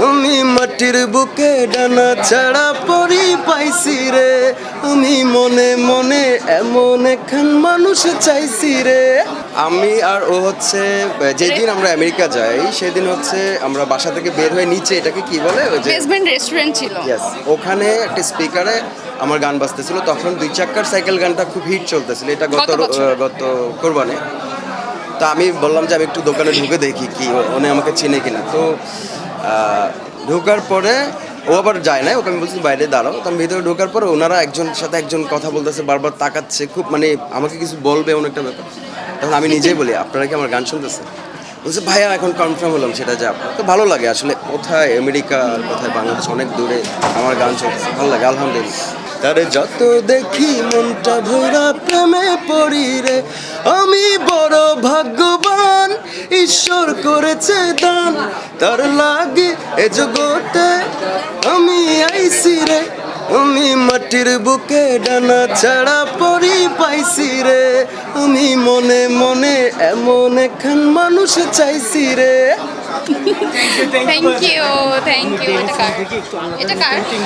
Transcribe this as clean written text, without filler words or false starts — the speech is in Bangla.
আমি মাটির বুকে ডানা ছাড়া পরি পাইছি রে, আমি মনে মনে এমন একখান মানুষ চাইছি রে। আমি আর ও হচ্ছে যেদিন আমরা আমেরিকা যাই সেদিন হচ্ছে আমরা বাসা থেকে বের হয়ে নিচে, এটাকে কি বলে ওই যে বেসমেন্ট রেস্টুরেন্ট ছিল। ইয়েস, ওখানে একটা স্পিকারে আমার গান বাজতেছিল। তখন দুই চাক্কার সাইকেল গানটা খুব হিট চলতেছিল, এটা গত বছর। গত কোরবানে। তো আমি বললাম যে আমি একটু দোকানে ঢুকে দেখি কি উনি আমাকে চিনে কিনা। তো ঢোকার পরে ও আবার যায় না, ওকে আমি বলছি বাইরে দাঁড়াও। তো আমি ভিতরে ঢোকার পরে ওনারা একজন সাথে একজন কথা বলতেছে, বারবার তাকাচ্ছে, খুব মানে আমাকে কিছু বলবে এমন একটা ব্যাপার। তখন আমি নিজেই বলি আপনারা কি আমার গান শুনতেছেন? বলছে ভাইয়া এখন কনফার্ম হলাম সেটা যে আপনার। তো ভালো লাগে আসলে, কোথায় আমেরিকা আর কোথায় বাংলাদেশ অনেক দূরে আমার গান চলতেছে, ভালো লাগে আলহামদুলিল্লাহ। তারে যত দেখি মনটা ভরা প্রেমে পড়ি রে, আমি বড় ভাগ্যবান, ঈশ্বর করেছে দান, তার লাগে এ জগতে আমি আইছি রে, আমি মাটির বুকে ডানা ছাড়া পরি পাইছি রে, আমি মনে মনে এমন একখান মানুষ চাইছি রে। Thank you. এটা কার? এটা কার?